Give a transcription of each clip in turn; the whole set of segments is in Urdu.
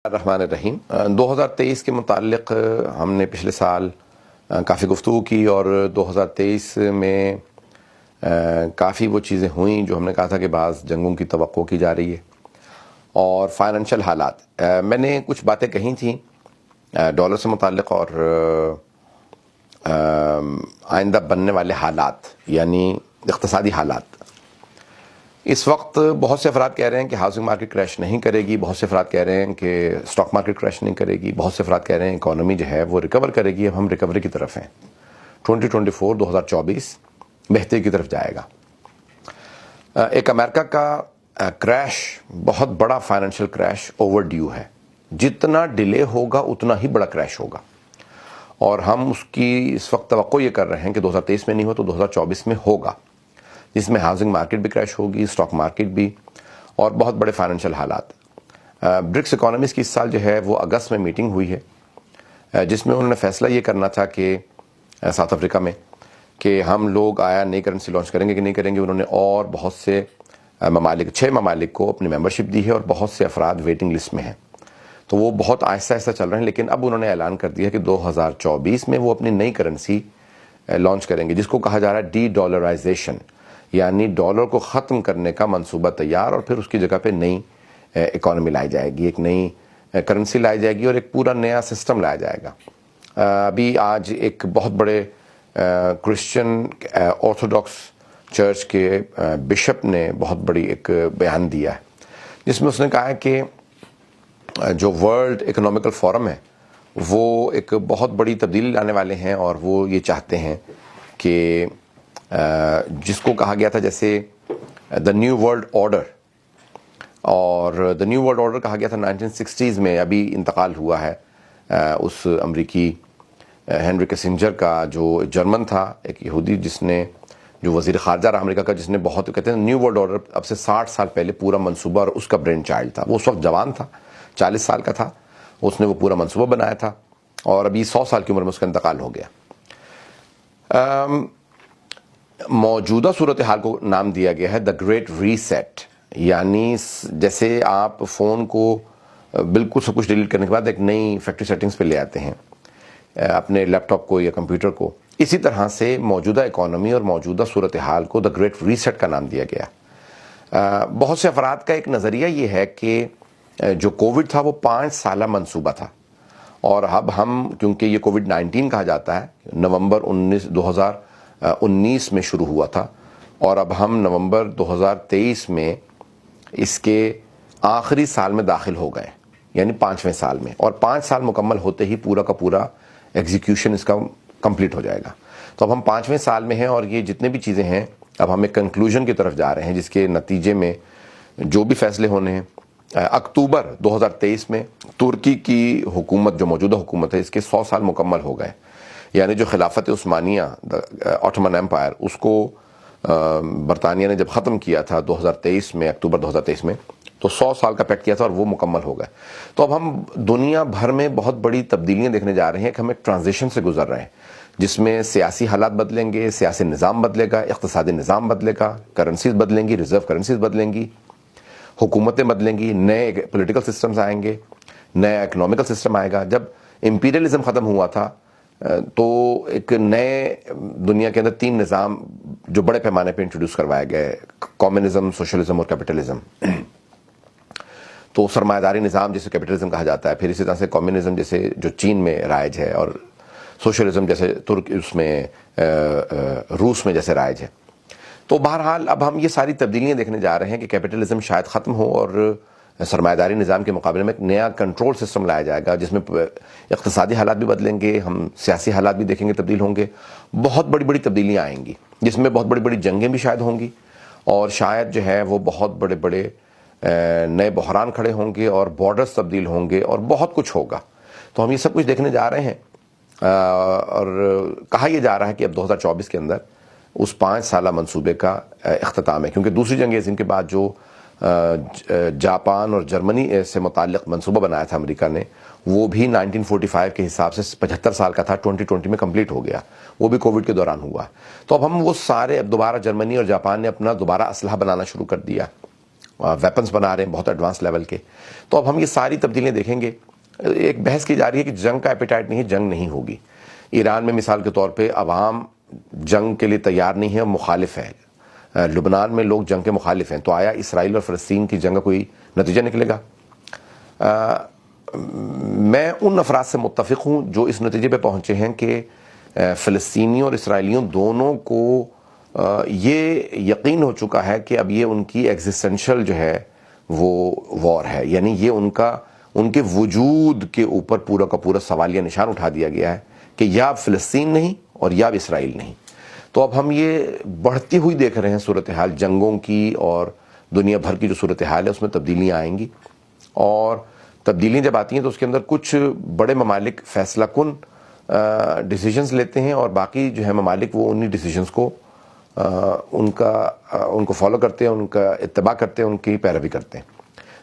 الرحمن الرحیم 2023 کے متعلق ہم نے پچھلے سال کافی گفتگو کی اور 2023 میں کافی وہ چیزیں ہوئیں جو ہم نے کہا تھا کہ بعض جنگوں کی توقع کی جا رہی ہے اور فائنینشیل حالات. میں نے کچھ باتیں کہی تھیں ڈالر سے متعلق اور آئندہ بننے والے حالات یعنی اقتصادی حالات. اس وقت بہت سے افراد کہہ رہے ہیں کہ ہاؤسنگ مارکیٹ کریش نہیں کرے گی، بہت سے افراد کہہ رہے ہیں کہ اسٹاک مارکیٹ کریش نہیں کرے گی، بہت سے افراد کہہ رہے ہیں اکانومی جو ہے وہ ریکور کرے گی. اب ہم ریکوری کی طرف ہیں. 2024 بہتری کی طرف جائے گا. ایک امریکہ کا کریش بہت بڑا فائنینشیل کریش اوور ڈیو ہے. جتنا ڈیلے ہوگا اتنا ہی بڑا کریش ہوگا اور ہم اس کی اس وقت توقع یہ کر رہے ہیں کہ 2023 میں نہیں ہو تو 2024 میں ہوگا، جس میں ہاؤسنگ مارکیٹ بھی کریش ہوگی، اسٹاک مارکیٹ بھی اور بہت بڑے فائنینشیل حالات. برکس اکانومیز کی اس سال جو ہے وہ اگست میں میٹنگ ہوئی ہے جس میں انہوں نے فیصلہ یہ کرنا تھا کہ ساؤتھ افریقہ میں کہ ہم لوگ آیا نئی کرنسی لانچ کریں گے کہ نہیں کریں گے. انہوں نے اور بہت سے ممالک 6 ممالک کو اپنی ممبرشپ دی ہے اور بہت سے افراد ویٹنگ لسٹ میں ہیں. تو وہ بہت آہستہ آہستہ چل رہے ہیں، لیکن اب انہوں نے اعلان کر دیا کہ 2024 میں وہ اپنی نئی کرنسی لانچ کریں گے جس کو کہا جا رہا ہے ڈی ڈالرائزیشن، یعنی ڈالر کو ختم کرنے کا منصوبہ تیار اور پھر اس کی جگہ پہ نئی اکانومی لائی جائے گی، ایک نئی کرنسی لائی جائے گی اور ایک پورا نیا سسٹم لایا جائے گا. ابھی آج ایک بہت بڑے کرسچن آرتھوڈاکس چرچ کے بشپ نے بہت بڑی ایک بیان دیا ہے جس میں اس نے کہا ہے کہ جو ورلڈ اکنامیکل فورم ہے وہ ایک بہت بڑی تبدیلی لانے والے ہیں اور وہ یہ چاہتے ہیں کہ جس کو کہا گیا تھا جیسے دا نیو ورلڈ آرڈر، اور دا نیو ورلڈ آرڈر کہا گیا تھا 1960s میں. ابھی انتقال ہوا ہے اس امریکی ہینری کسنجر کا جو جرمن تھا، ایک یہودی جس نے جو وزیر خارجہ رہا امریکہ کا، جس نے بہت کہتے ہیں نیو ورلڈ آرڈر اب سے 60 سال پہلے پورا منصوبہ، اور اس کا برین چائلڈ تھا. وہ اس وقت جوان تھا، 40 سال کا تھا، اس نے وہ پورا منصوبہ بنایا تھا اور ابھی 100 سال کی عمر میں اس کا انتقال ہو گیا. موجودہ صورتحال کو نام دیا گیا ہے دا گریٹ ریسیٹ، یعنی جیسے آپ فون کو بالکل سب کچھ ڈیلیٹ کرنے کے بعد ایک نئی فیکٹری سیٹنگز پہ لے آتے ہیں اپنے لیپ ٹاپ کو یا کمپیوٹر کو، اسی طرح سے موجودہ اکانومی اور موجودہ صورتحال کو دا گریٹ ریسیٹ کا نام دیا گیا. بہت سے افراد کا ایک نظریہ یہ ہے کہ جو کووڈ تھا وہ 5 سالہ منصوبہ تھا اور اب ہم کیونکہ یہ کووڈ-19 کہا جاتا ہے نومبر 2019 میں شروع ہوا تھا اور اب ہم نومبر 2023 میں اس کے آخری سال میں داخل ہو گئے، یعنی 5ویں سال میں، اور 5 سال مکمل ہوتے ہی پورا کا پورا ایگزیکیوشن اس کا کمپلیٹ ہو جائے گا. تو اب ہم 5ویں سال میں ہیں اور یہ جتنے بھی چیزیں ہیں اب ہم ایک کنکلوژن کی طرف جا رہے ہیں جس کے نتیجے میں جو بھی فیصلے ہونے ہیں. اکتوبر 2023 میں ترکی کی حکومت جو موجودہ حکومت ہے اس کے 100 سال مکمل ہو گئے، یعنی جو خلافت عثمانیہ آٹومن ایمپائر اس کو برطانیہ نے جب ختم کیا تھا 2023 میں، اکتوبر 2023 میں، تو 100 سال کا پیکٹ کیا تھا اور وہ مکمل ہو گئے. تو اب ہم دنیا بھر میں بہت بڑی تبدیلیاں دیکھنے جا رہے ہیں کہ ہم ایک ٹرانزیشن سے گزر رہے ہیں جس میں سیاسی حالات بدلیں گے، سیاسی نظام بدلے گا، اقتصادی نظام بدلے گا، کرنسیز بدلیں گی، ریزرو کرنسیز بدلیں گی، حکومتیں بدلیں گی، نئے پولیٹیکل سسٹمز آئیں گے، نیا اکنامیکل سسٹم آئے گا. جب امپیریلزم ختم ہوا تھا تو ایک نئے دنیا کے اندر 3 نظام جو بڑے پیمانے پہ انٹروڈیوس کروائے گئے، کمیونزم، سوشلزم اور کیپٹلزم. تو سرمایہ داری نظام جسے کیپٹلزم کہا جاتا ہے، پھر اسی طرح سے کمیونزم جیسے جو چین میں رائج ہے، اور سوشلزم جیسے اس میں روس میں جیسے رائج ہے. تو بہرحال اب ہم یہ ساری تبدیلیاں دیکھنے جا رہے ہیں کہ کیپٹلزم شاید ختم ہو اور سرمایہ داری نظام کے مقابلے میں ایک نیا کنٹرول سسٹم لایا جائے گا جس میں اقتصادی حالات بھی بدلیں گے، ہم سیاسی حالات بھی دیکھیں گے تبدیل ہوں گے، بہت بڑی بڑی تبدیلیاں آئیں گی جس میں بہت بڑی بڑی جنگیں بھی شاید ہوں گی اور شاید جو ہے وہ بہت بڑے بڑے نئے بحران کھڑے ہوں گے اور بارڈرز تبدیل ہوں گے اور بہت کچھ ہوگا. تو ہم یہ سب کچھ دیکھنے جا رہے ہیں اور کہا یہ جا رہا ہے کہ اب 2024 کے اندر اس 5 سالہ منصوبے کا اختتام ہے، کیونکہ دوسری جنگ عظیم کے بعد جو جاپان اور جرمنی سے متعلق منصوبہ بنایا تھا امریکہ نے، وہ بھی 1945 کے حساب سے 75 سال کا تھا، 2020 میں کمپلیٹ ہو گیا، وہ بھی کووڈ کے دوران ہوا. تو اب ہم وہ سارے اب دوبارہ جرمنی اور جاپان نے اپنا دوبارہ اسلحہ بنانا شروع کر دیا ویپنز بنا رہے ہیں بہت ایڈوانس لیول کے. تو اب ہم یہ ساری تبدیلیاں دیکھیں گے. ایک بحث کی جا رہی ہے کہ جنگ کا ایپیٹائٹ نہیں ہے, جنگ نہیں ہوگی. ایران میں مثال کے طور پہ عوام جنگ کے لیے تیار نہیں ہے, مخالف ہے. لبنان میں لوگ جنگ کے مخالف ہیں. تو آیا اسرائیل اور فلسطین کی جنگ کا کوئی نتیجہ نکلے گا؟ میں ان افراد سے متفق ہوں جو اس نتیجے پہ پہنچے ہیں کہ فلسطینیوں اور اسرائیلیوں دونوں کو یہ یقین ہو چکا ہے کہ اب یہ ان کی ایگزسٹینشل جو ہے وہ وار ہے. یعنی یہ ان کے وجود کے اوپر پورا کا پورا سوالیہ نشان اٹھا دیا گیا ہے کہ یا اب فلسطین نہیں اور یا اب اسرائیل نہیں. تو اب ہم یہ بڑھتی ہوئی دیکھ رہے ہیں صورتحال جنگوں کی, اور دنیا بھر کی جو صورتحال ہے اس میں تبدیلیاں آئیں گی. اور تبدیلیاں جب آتی ہیں تو اس کے اندر کچھ بڑے ممالک فیصلہ کن ڈیسیجنز لیتے ہیں, اور باقی جو ہے ممالک وہ انہی ڈیسیجنز کو ان کو فالو کرتے ہیں, ان کا اتباع کرتے ہیں, ان کی پیروی کرتے ہیں.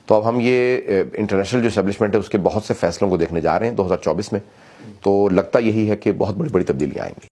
تو اب ہم یہ انٹرنیشنل جو اسٹیبلشمنٹ ہے اس کے بہت سے فیصلوں کو دیکھنے جا رہے ہیں 2024 میں. تو لگتا یہی ہے کہ بہت بڑی بڑی تبدیلیاں آئیں گی.